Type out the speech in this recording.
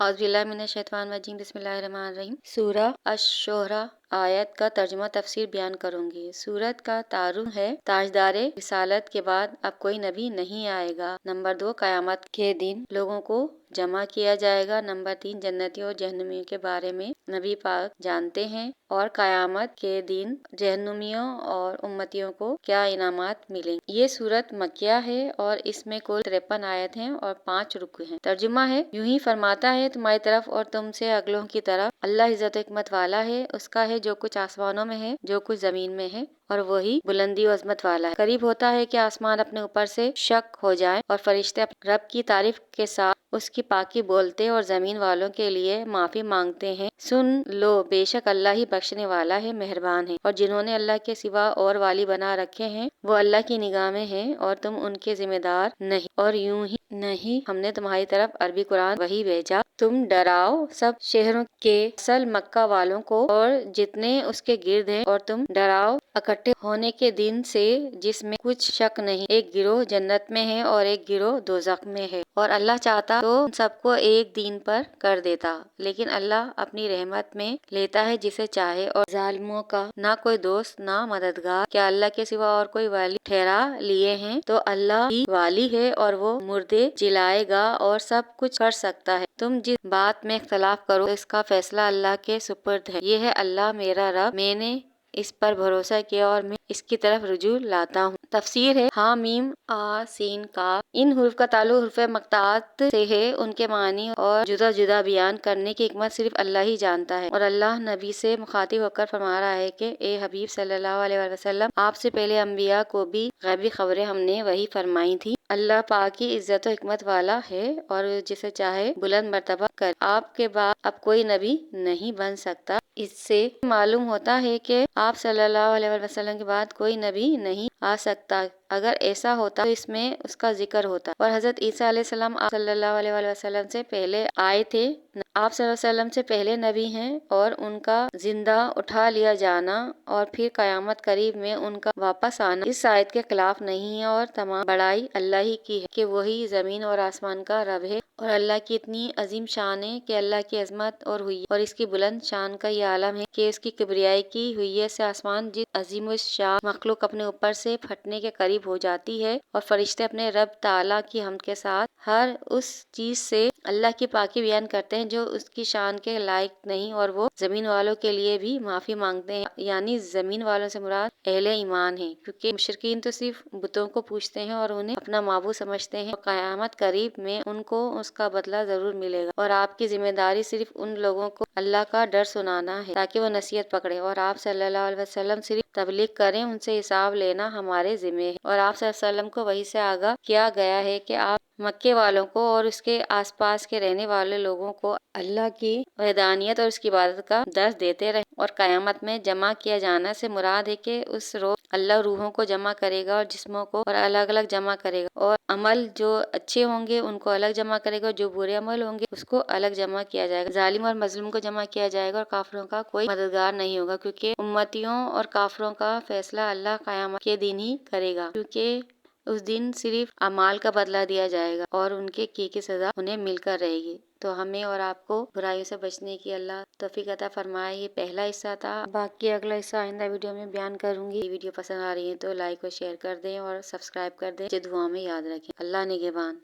औज़ुबिल्लाहिमिनश्शैतानिर्रजीम बिस्मिल्लाहिर्रहमानिर्रहीम। सूरह अश-शुअरा आयत का तर्जुमा तफसीर बयान करूंगी। सूरत का तारुफ है, ताजदारे रिसालत के बाद अब कोई नबी नहीं आएगा। नंबर 2, क़यामत के दिन लोगों को जमा किया जाएगा। नंबर 3, जन्नतियों और जहन्नमियों के बारे में नबी पाक जानते हैं और क़यामत के दिन जहन्नमियों और उम्मतियों को क्या इनामात मिलेंगे। ये सूरत मक्किया है और इसमें कुल 53 आयत हैं और 5 रुकू हैं। तर्जुमा है, यूं ही फरमाता है तुम्हारी तरफ और तुमसे अगलों की तरफ, अल्लाह इज्जत हिकमत वाला है। उसका है जो कुछ आसमानों में है, जो कुछ जमीन में है, और वही बुलंदी और अजमत वाला है। करीब होता है कि आसमान अपने ऊपर से शक हो जाए और फरिश्ते अपने रब की तारीफ के साथ उसकी पाकी बोलते और जमीन वालों के लिए माफी मांगते हैं। सुन लो, बेशक अल्लाह ही बख्शने वाला है, मेहरबान है। और जिन्होंने अल्लाह के सिवा और वाली बना रखे हैं वो अल्लाह की निगाह में हैं और तुम उनके जिम्मेदार नहीं। और यूं ही नहीं हमने तुम्हारी तरफ अरबी कुरान वही भेजा, तुम डराओ सब शहरों के असल मक्का वालों को और जितने उसके गिर्द हैं, और तुम डराओ इकट्ठे होने के दिन से जिसमें कुछ शक नहीं, एक गिरोह जन्नत में है और एक गिरोह दोज़ख में है। और अल्लाह चाहता तो सबको एक दीन पर कर देता, लेकिन अल्लाह अपनी रहमत में लेता है जिसे चाहे। और जालिमों का ना कोई दोस्त ना मददगार। क्या अल्लाह के सिवा और कोई वाली ठहरा लिए हैं, तो अल्लाह ही वाली है और वो मुर्दे जिलाएगा और सब कुछ कर सकता है। तुम जिस बात में इख्तलाफ करो तो इसका फैसला अल्लाह के सुपुर्द है। ये है अल्लाह मेरा रब, मैंने इस पर भरोसा किया और मैं इसकी तरफ रुजू लाता हूँ। तफसीर है, हा मीम आ सीन का, इन हुर्फ का ताल्लुक हुर्फ मक़तात से है। उनके मानी और जुदा जुदा बयान करने की हिकमत सिर्फ अल्लाह ही जानता है। और अल्लाह नबी से मुखातिब होकर फरमा रहा है कि ए हबीब सल्लल्लाहु अलैहि वसल्लम, आपसे पहले अम्बिया को भी गैबी खबरें हमने वही फरमाई थी। अल्लाह पाक की इज्जत और हिकमत वाला है और जिसे चाहे बुलंद मर्तबा कर। आपके बाद अब कोई नबी नहीं बन सकता। इससे मालूम होता है कि आप सल्लल्लाहु अलैहि वसल्लम के बाद कोई नबी नहीं आ सकता। अगर ऐसा होता तो इसमें उसका जिक्र होता। और हजरत ईसा अलैहिस्सलाम आप सल्लल्लाहु अलैहि वसल्लम से पहले आए थे। आप सल्लल्लाहु अलैहि वसल्लम से पहले नबी हैं और उनका जिंदा उठा लिया जाना और फिर कयामत करीब में उनका वापस आना इस आयत के खिलाफ नहीं है। और तमाम बड़ाई अल्लाह ही की है कि वही जमीन और आसमान का रब है। और अल्लाह की इतनी अजीम शान है कि अल्लाह की अजमत और हुई और इसकी बुलंद शान का ये आलम है कि उसकी किबरियाई की हुई से आसमान जिस अजीम शान मखलूक अपने ऊपर से फटने के करीब हो जाती है। और फरिश्ते अपने रब ताला की हमद के साथ हर उस चीज से अल्लाह की पाकी बयान करते हैं जो उसकी शान के लायक नहीं। और वो जमीन वालों के लिए भी माफी मांगते हैं, यानी जमीन वालों से मुराद अहले ईमान है, क्योंकि मुशरिकीन तो सिर्फ बुतों को पूजते हैं और उन्हें अपना माबूद समझते हैं। क़यामत करीब में उनको उसका बदला जरूर मिलेगा। और आपकी जिम्मेदारी सिर्फ उन लोगों को अल्लाह का डर सुनाना है ताकि वो नसीहत पकड़े। और आप सल्लल्लाहु अलैहि वसल्लम सिर्फ तबलीग करें, उनसे हिसाब लेना हमारे जिम्मे है। और आप सल्लल्लाहु अलैहि वसल्लम को वही से आगाह किया गया है कि आप मक्के वालों को और उसके आसपास के रहने वाले लोगों को अल्लाह की वहदानियत और उसकी इबादत का दर्स देते रहे। और क़यामत में जमा किया जाना से मुराद है कि उस रोज अल्लाह रूहों को जमा करेगा और जिस्मों को और अलग अलग जमा करेगा। और अमल जो अच्छे होंगे उनको अलग जमा करेगा, जो बुरे अमल होंगे उसको अलग जमा किया जाएगा। जालिम और मजलूम को जमा किया जाएगा और काफिरों का कोई मददगार नहीं होगा, क्योंकि उम्मतियों और काफिरों का फैसला अल्लाह क़यामत के दिन ही करेगा। क्योंकि उस दिन सिर्फ अमाल का बदला दिया जाएगा और उनके की सजा उन्हें मिलकर रहेगी। तो हमें और आपको बुराइयों से बचने की अल्लाह तौफीक अता फरमाए। ये पहला हिस्सा था, बाकी अगला हिस्सा आइंदा वीडियो में बयान करूंगी। ये वीडियो पसंद आ रही है तो लाइक और शेयर कर दें और सब्सक्राइब कर दें। मुझे दुआ में याद रखें। अल्लाह निगहबान।